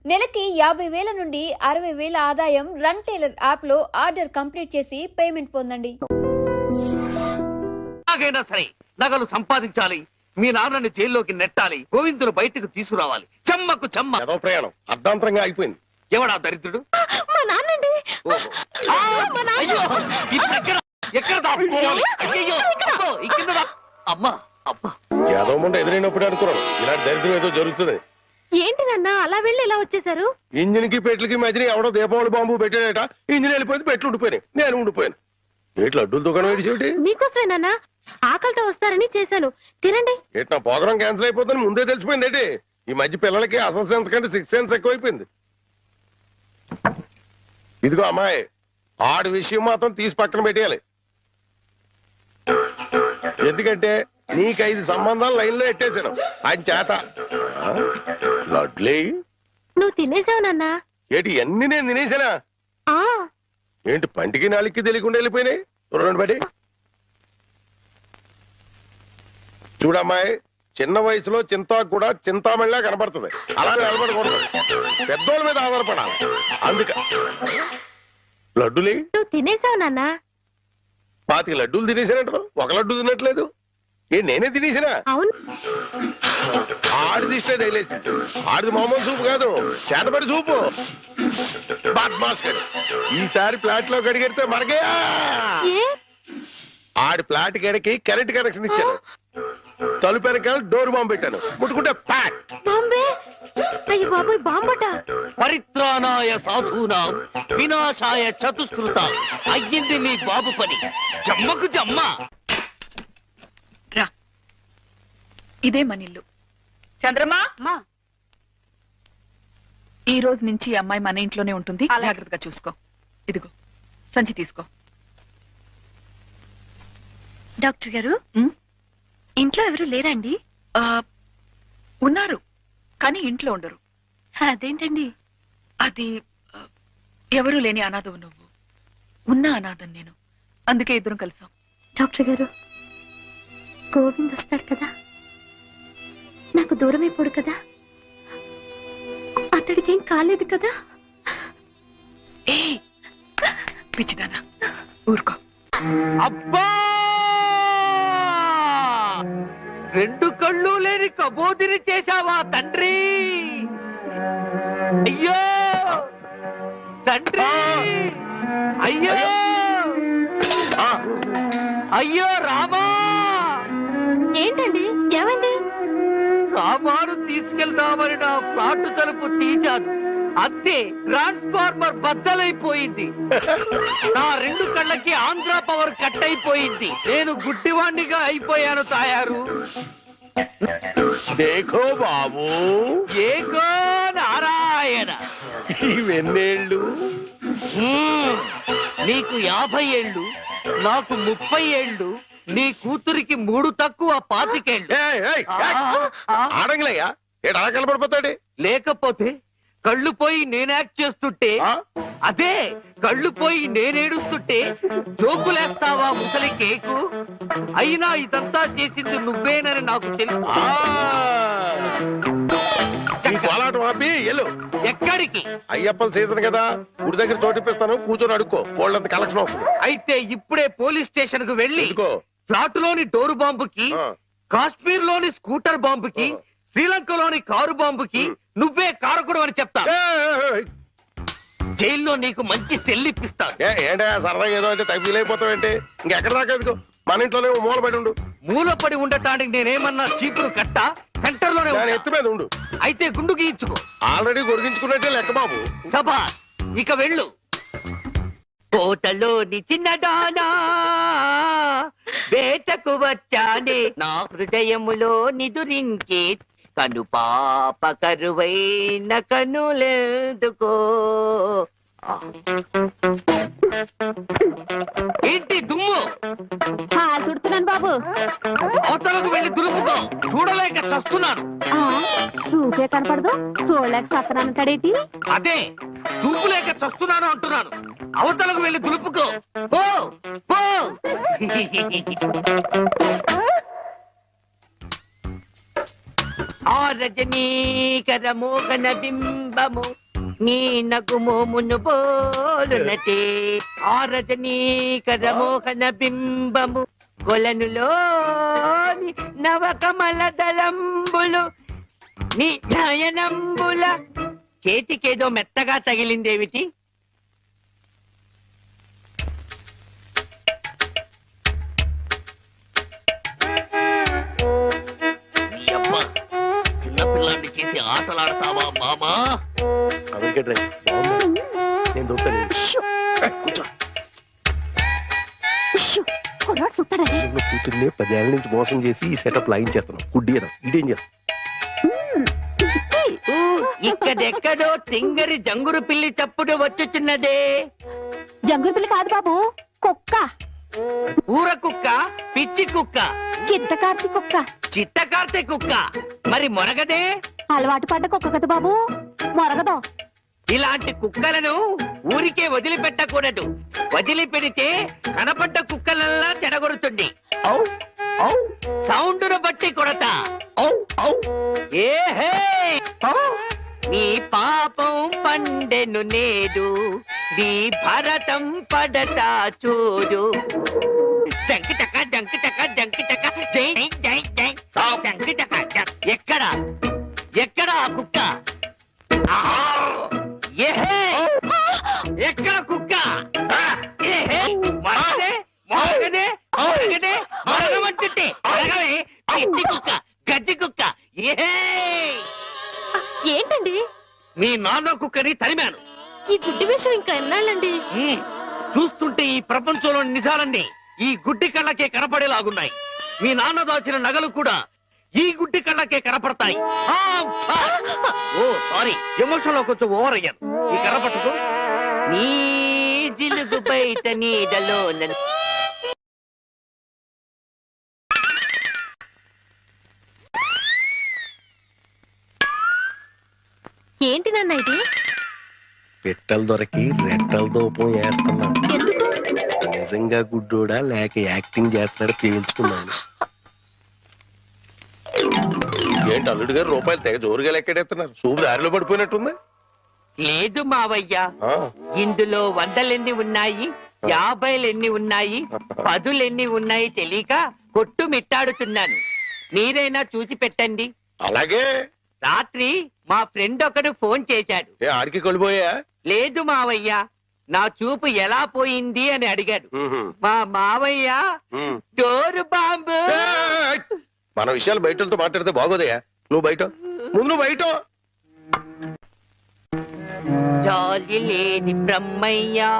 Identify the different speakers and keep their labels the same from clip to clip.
Speaker 1: నెలకి 50,000 నుండి 60,000 ఆదాయం రన్ టైలర్ యాప్ లో ఆర్డర్ కంప్లీట్ చేసి పేమెంట్ పొందండి.
Speaker 2: సరే నగలు సంపాదించాలి, మీ నాన్నని జైల్లోకి నెట్టాలి, గోవిందును బయటకు తీసుకురావాలి. చెమ్మకు చెమ్మ
Speaker 3: ఏదో ప్రయాణం అర్ధాంతరంగా అయిపోయింది.
Speaker 2: ఎవడా దరిద్రుడు?
Speaker 4: మా నాన్నండి.
Speaker 2: అమ్మా అబ్బా
Speaker 3: ఏదో ముందు ఎదురైనప్పుడు అనుకున్నాం ఇలాంటి దరిద్రం ఏదో జరుగుతుంది.
Speaker 4: ఏంటి నాన్న అలా వెళ్ళి ఇలా వచ్చేసారు?
Speaker 3: ఇంజిన్ కి పెట్లకి మధ్యన ఎవడో దీపావళి బాంబు పెట్టాడట. ఇంజిన్ వెళ్ళిపోయింది, పెట్లు ఉండిపోయినాయి, నేను ఉండిపోయాను. ఏట్లు అడ్డుల దుకాణం ఏడిసేటి?
Speaker 4: మీకోసమే నాన్న, ఆకలితో వస్తారని చేశాను, తినండి.
Speaker 3: ఏంటి నా ప్రోగ్రాం క్యాన్సిల్ అయిపోతుందని ముందే తెలిసిపోయింది ఏంటి? ఈ మధ్య పిల్లలకి అసలు సెన్స్ కంటే 6th సెన్స్ ఎక్కువైపోయింది. ఇదిగో అమ్మాయి, ఆడి విషయం మాత్రం తీసి పక్కన పెట్టేయాలి. ఎందుకంటే నీకు 5 సంబంధాలు లైన్ లో ఎట్టేశాను. ఆయన చేత లడ్లే
Speaker 4: నువ్వు తినేసావు నాన్న.
Speaker 3: ఏంటి అన్ని నేను తినేసానా?
Speaker 4: ఆ
Speaker 3: ఏంటి పంటికి నాలుగుకి తెలియకుండా వెళ్ళిపోయినాయి? రెండు బడి చూడమ్మాయి, చిన్న వయసులో చింతాకు కూడా చింతామణిలా కనపడుతుంది. అలా నిలబడకూడదు, పెద్దోళ్ళ మీద ఆధారపడాలి. అందుక లడ్డులే
Speaker 4: నువ్వు తినేసావు నాన్న.
Speaker 3: 25 లడ్డూలు తినేసానంటారు, ఒక లడ్డు తినట్లేదు. నేనే తినేసినా?
Speaker 4: అవును.
Speaker 3: ఆడిది ఇష్టే తగిలేసి, ఆడిది మామూలు సూపు కాదు, చేతబడి సూపు. బాద్మాస్ గడి ఈసారి ప్లాట్ లో గడిగెడితే మనకే. ఆడి ప్లాట్ గడికి కరెంట్ కనెక్షన్ ఇచ్చాను, తలుపు వెనకాల డోర్ బాంబు పెట్టాను, ముట్టుకుంటే ప్యాట్.
Speaker 4: బాంబే. అయ్య బాబోయ్, బాంబట.
Speaker 2: పరిత్రాణాయ సాధూనాం వినాశాయ చతుష్కృత. అయ్యింది మీ బాబు పని. జమ్మకు జమ్మ.
Speaker 5: రా, ఇదే మనిల్లు. చంద్రమా, ఈ రోజు నుంచి ఈ అమ్మాయి మన ఇంట్లోనే ఉంటుంది, జాగ్రత్తగా చూసుకో. ఇదిగో సంచి తీసుకో.
Speaker 4: డాక్టర్ గారు, ఇంట్లో ఎవరు లేరండి?
Speaker 5: ఉన్నారు, కానీ ఇంట్లో ఉండరు.
Speaker 4: అదేంటండి?
Speaker 5: అది ఎవరూ లేని అనాథవు నువ్వు, ఉన్న అనాథం నేను, అందుకే ఇద్దరం కలిసాం.
Speaker 4: డాక్టర్ గారు, గోవింద్ వస్తాడు కదా, నాకు దూరం అయిపోడు కదా, అతడికి ఏం కాలేదు కదా?
Speaker 5: ఏ పిచ్చిదానా, ఊరుకో.
Speaker 2: అబ్బా, 2 కళ్ళు లేని కబోదిని చేశావా తండ్రి? అయ్యో తండ్రి, అయ్యో అయ్యో రామా.
Speaker 4: ఏంటండి, ఏమైంది?
Speaker 2: సామాను తీసుకెళ్దామని నా ఫ్లాట్ తలుపు తీశాను, అంతే ట్రాన్స్ఫార్మర్ బద్దలైపోయింది. నా 2 కళ్ళకి ఆంధ్ర పవర్ కట్ అయిపోయింది. నేను గుడ్డివాణ్ణిగా అయిపోయాను తాయారు.
Speaker 3: దేఖో బాబు,
Speaker 2: ఏగో నారాయణ.
Speaker 3: ఇవెన్నేళ్ళు?
Speaker 2: నీకు 50 ఏళ్ళు, నాకు 30 ఏళ్ళు, నీ కూతురికి 3 తక్కువ 25 ఏళ్ళు.
Speaker 3: ఆడంగిలయ్యా, ఏడు అలా కలపడిపోతాడు.
Speaker 2: లేకపోతే కళ్ళు పోయి నేను యాక్ట్ చేస్తుంటే, అదే కళ్ళు పోయి నేనేడుస్తుంటే జోకులేస్తావా ముసలి కేకు? అయినా ఇదంతా చేసింది నువ్వేనని నాకు తెలుసు. ఎక్కడికి?
Speaker 3: అయ్యప్పల సీజన్ కదా, గుడి దగ్గర చోటిప్పిస్తాను, కూర్చొని అడుక్కో, వాళ్ళంత కలెక్షన్ వస్తుంది.
Speaker 2: అయితే ఇప్పుడే పోలీస్ స్టేషన్ కు వెళ్ళి ఫ్లాట్ లోని డోరు బాంబుకి, కాశ్మీర్ లోని స్కూటర్ బాంబుకి, శ్రీలంకలోని కారు బాంబుకి నువ్వే కారకుడు అని చెప్తా. జైల్లో నీకు మంచి సెల్లిప్పిస్తాను.
Speaker 3: ఏంటా సరదాగా ఏదో అంటే తగ్గిలైపోతావేంటి? ఇంకెక్కడ దాకా మన ఇంట్లోనే మూలపడి ఉండు.
Speaker 2: మూలపడి ఉండటానికి నేనేమన్నా చీపురు కట్ట? సెంటర్ లోనే
Speaker 3: ఎత్తు మీద ఉండు.
Speaker 2: అయితే గుండు గీయించుకో.
Speaker 3: ఆల్రెడీ గొరిగించుకున్నట్టే లెక్క బాబు.
Speaker 2: సభా, ఇక వెళ్ళు. కోటలోని చిన్నదానా వేటకు వచ్చానే, నా హృదయములో నిదురించే కను పాప కరువైన కనులెందుకో. ఏంటి దుమ్ము?
Speaker 4: తుడుతున్నాను బాబు.
Speaker 2: అవతలకు వెళ్ళి దులుపుకో, చూడలేక చస్తున్నాను.
Speaker 4: చూపే కనపడదు, చూడలేక సత్తనానంటాడేటి?
Speaker 2: అదే చూపు లేక చస్తున్నాను అంటున్నాను. అవతలకు వెళ్ళి దులుపుకో, పో పో. ఆ రజనీకర మోగన బింబము నీ నగుమోమును పోలునటే. ఆ రజనీకర మోహన బింబము కొలనులోని నవకమల దళంబులు నీ నయనంబుల. చేతికేదో మెత్తగా తగిలిందేమిటి? చిన్నపిల్లాన్ని చేసి ఆటలాడతావా మామా?
Speaker 3: నేను దొరుకుతాను. కూతుర్ని 10 ఏళ్ల నుంచి మోసం చేసి ఈ సెటప్ లాగించేస్తున్నాం. గుడ్డీరా ఇదేం చేస్తాం?
Speaker 2: ఇక్కడెక్కడో తింగరి జంగురు పిల్లి చప్పుడు వచ్చుచున్నదే.
Speaker 4: జంగుల పిల్ల కాదు బాబు, కుక్క.
Speaker 2: ఊర కుక్క, పిచ్చి కుక్క,
Speaker 4: చిత్తకార్తి కుక్క.
Speaker 2: చిత్తకార్తె కుక్క. మరి మొరగదే?
Speaker 4: అలవాటు పడ్డ కుక్క కదా బాబు, మొరగదు.
Speaker 2: ఇలాంటి కుక్కలను ఊరికే వదిలిపెట్టకూడదు. వదిలిపెడితే కనపడ్డ కుక్కలల్లా చెడగొడుతుంది. సౌండును బట్టి కొడతా. ఏహే, నీ పాపం పండెను నేడు, నీ భరతం పడతా చూడు. జంకి చక్క జంకి చక్క జంకి చక్క జై జై జై జంకి చక్క. ఎక్కడ ఎక్కడ ఆ కుక్క? ఏహే, ఎక్కడ కుక్క? ఏహే, మరగదే మరగదే మరగదే మరగమంటుంటే మరగవే. పిచ్చి కుక్క, గజ్జి కుక్క. ఏహే,
Speaker 4: ఏంటండి
Speaker 2: మీ నాన్న కుక్కని తరిమాను.
Speaker 4: ఈ గుడ్డి విషయం ఇంకా ఎన్నాళ్ళండి?
Speaker 2: చూస్తుంటే ఈ ప్రపంచంలో నిజాలన్నీ ఈ గుడ్డి కళ్ళకే కనపడేలాగున్నాయి. మీ నాన్న దాచిన నగలు కూడా ఈ గుడ్డి కళ్ళకే కనపడతాయి. ఓ సారీ, ఎమోషన్ లో కొంచెం ఓవర్ అయ్యాను. ఈ కనపడదు. నీ జిలుగు బయట నీడలో
Speaker 4: ఏంటి నాన్న ఇది?
Speaker 3: పెట్టలు దొరికి రెట్టల దూపం వేస్తున్నా.
Speaker 4: ఎందుకు?
Speaker 3: నిజంగా గుడ్డోడా లేక యాక్టింగ్ చేస్తాడా తేల్చుకున్నాను. ఏంటి అల్లుడు గారు రూపాయలు తెగ జోరుగా లెక్కడెత్తున్నారు? సూపు దారిలో పడిపోయినట్టుంది.
Speaker 2: లేదు మావయ్య, ఇందులో 100 ఉన్నాయి, 50 ఉన్నాయి, 10 ఉన్నాయి తెలియక కొట్టు మిట్టాడుతున్నాను. మీరైనా చూసి పెట్టండి.
Speaker 3: అలాగే.
Speaker 2: రాత్రి మా ఫ్రెండ్ ఒకడు ఫోన్ చేశాడు.
Speaker 3: ఆడికి కొలిపోయా?
Speaker 2: లేదు మావయ్య, నా చూపు ఎలా పోయింది అని అడిగాడు. మా మావయ్య డోరు బాంబు.
Speaker 3: మన విషయాలు బయటతో మాట్లాడితే బాగోదయ్యా. నువ్వు బయట, ముందు బయట.
Speaker 2: జాలి లేని బ్రహ్మయ్యా,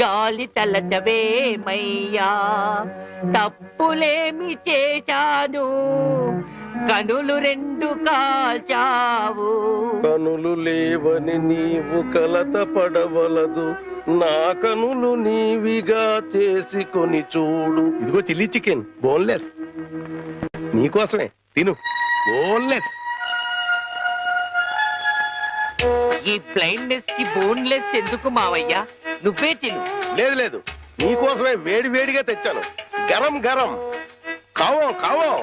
Speaker 2: జాలి తలచవేమయ్యా, తప్పులేమి చేశాను, కనులు 2 కాల్చావు.
Speaker 3: కనులు లేవని నీవు కలత పడవలదు, నా కనులు నీవిగా చేసుకొని చూడు. ఇదిగో చిల్లీ చికెన్, బోన్లెస్ నీకోసమే, తిను. బోన్లెస్.
Speaker 2: ఈ బ్లైండ్నెస్ కి బోన్లెస్ ఎందుకు మావయ్య? నువ్వే తిను.
Speaker 3: లేదు లేదు, నీకోసమే వేడి వేడిగా తెచ్చాను. గరం గరం, కావం కావం,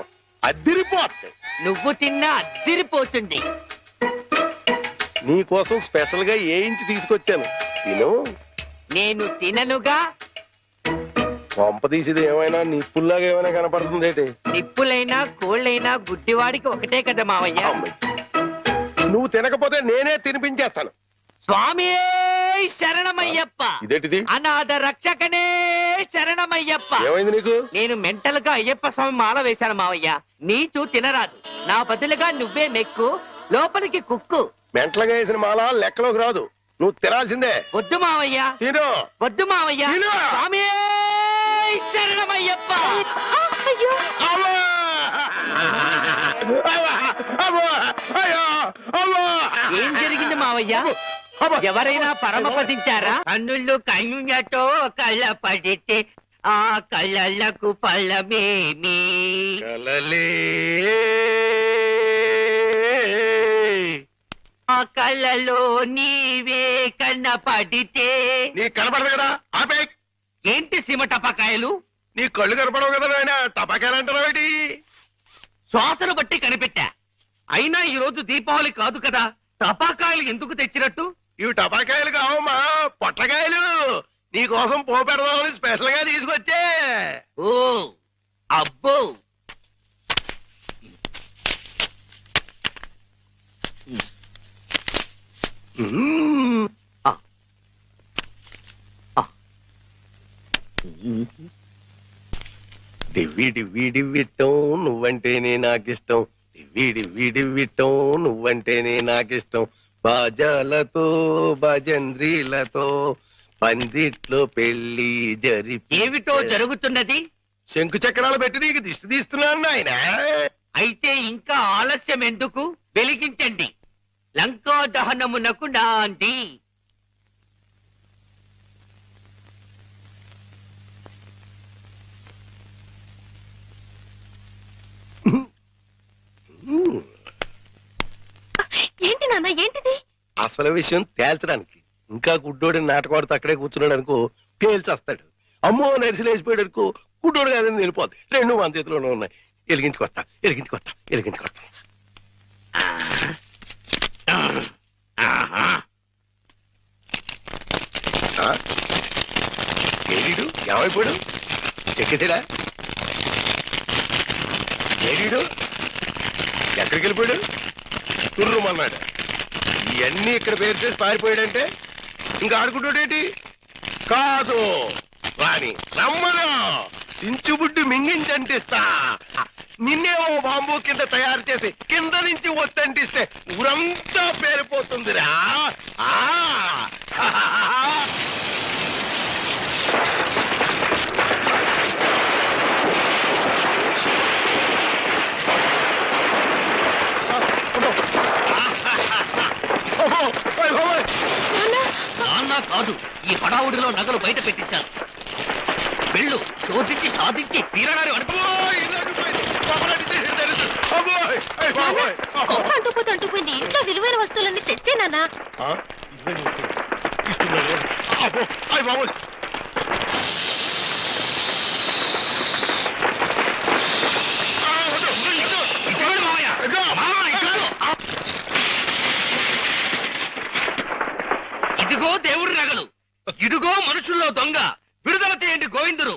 Speaker 3: అద్దిరిపోతుంది.
Speaker 2: నువ్వు తిన్నా అద్దిరిపోతుంది.
Speaker 3: నీకోసం స్పెషల్ గా ఏ ఇంచి తీసుకొచ్చాను, తిను.
Speaker 2: నేను తిననుగా.
Speaker 3: పంప తీసేది ఏమైనా నిప్పుల్లాగా ఏమైనా కనపడుతుంది ఏంటి?
Speaker 2: నిప్పులైనా కోళ్ళైనా గుడ్డివాడికి ఒకటే కదా మావయ్య.
Speaker 3: నువ్వు తినకపోతే నేనే తినిపించేస్తాను.
Speaker 2: స్వామి శరణమయ్యప్ప.
Speaker 3: ఇదేంటిది?
Speaker 2: అనాథ రక్షకనే శరణమయ్యప్ప.
Speaker 3: ఏమైంది నీకు?
Speaker 2: నేను మెంటల్ గా అయ్యప్ప స్వామి మాల వేశాను మావయ్య. నీచు తినరాదు, నా బదులుగా నువ్వే మెక్కు, లోపలికి కుక్కు.
Speaker 3: మెంటలుగా వేసిన మాల లెక్కలోకి రాదు, నువ్వు తినాల్సిందే.
Speaker 2: వద్దు మావయ్య,
Speaker 3: తిను.
Speaker 2: వద్దు మావయ్య.
Speaker 3: తిను.
Speaker 2: స్వామి శరణమయ్యప్ప.
Speaker 4: అయ్యో,
Speaker 3: అవ్వా! అవ్వా! అవ్వా! అయ్యో! అవ్వా!
Speaker 2: ఏం జరిగింది మావయ్య?
Speaker 3: అవ్వా!
Speaker 2: ఎవరైనా పరమపదించారా? కన్నుళ్ళు కన్నులతో కళ్ళ పడితే ఆ కళ్ళకు ఫలమేమి?
Speaker 3: కలలే
Speaker 2: ఆ కళ్ళలో నీవే కన్నపడితే.
Speaker 3: నీ కనపడదు కదా, ఆపే.
Speaker 2: ఏంటి సీమ టపాకాయలు?
Speaker 3: నీ కళ్ళు కనపడవు కదా నాయన, టపాకాయలు అంటున్నావేటి?
Speaker 2: శ్వాసను బట్టి కనిపెట్టా. అయినా ఈ రోజు దీపావళి కాదు కదా, టపాకాయలు ఎందుకు తెచ్చినట్టు?
Speaker 3: ఇవి టపాకాయలు కావమ్మా, పొట్లకాయలు. నీకోసం పోపెడదామని స్పెషల్ గా తీసుకొచ్చే.
Speaker 2: ఓ అబ్బో,
Speaker 3: మ్మ్. డివ్వి డివ్వి డివ్విట్టం నువ్వంటేనే నాకిష్టం, డివ్వి డివ్వి డివ్విట్టం నువ్వంటేనే నాకిష్టం. బాజాలతో భజంద్రీలతో పందిట్లో పెళ్లి
Speaker 2: ఏమిటో జరుగుతున్నది?
Speaker 3: శంకు చక్రాలు పెట్టి నీకు దిష్టి తీస్తున్నాను ఆయన.
Speaker 2: అయితే ఇంకా ఆలస్యం ఎందుకు? వెలిగించండి. లంకా దహనమునకు నాంది.
Speaker 4: ఏంటి నాన్న ఏంటిది?
Speaker 3: అసలు విషయం తేల్చడానికి ఇంకా గుడ్డోడిని నాటకవాడితో అక్కడే కూర్చున్నాడు అనుకో, పేల్చేస్తాడు. అమ్మో నరిసిలేసిపోయాడు అనుకో, గుడ్డోడు కాదని వెళ్ళిపోద్ది. రెండు మన చేతిలోనే ఉన్నాయి. ఎలిగించుకొస్తా ఎలిగించుకొస్తా ఎలిగించుకొస్తా. ఏడీడు ఏమైపోయాడు? ఎక్కేసాడా? ఏడీడు ఎక్కడికి వెళ్ళిపోయాడు? తుర్రుమన్నాడు. ఇవన్నీ ఇక్కడ పేరు చేసి పారిపోయాడంటే ఇంకా ఆడుకుంటాడేంటి? కాదు రాని రమ్మను, చించుబుడ్డి మింగించంటిస్తా. నిన్నేమో బాంబు కింద తయారు చేసి కింద నుంచి వస్తంటిస్తే ఊరంతా పేరిపోతుందిరా. ఆ
Speaker 2: నాన్న కాదు, ఈ హడావుడిలో నగలు బయట పెట్టించాను. వెళ్ళు, శోధించి సాధించి తీరడారి అనుకో.
Speaker 4: అంటుపోయింది. ఇంట్లో విలువైన వస్తువులన్నీ తెచ్చే నాన్న.
Speaker 2: ఇదిగో దేవుడి నగలు, ఇదిగో మనుషుల్లో దొంగ. విడుదల చేయండి గోవిందుడు.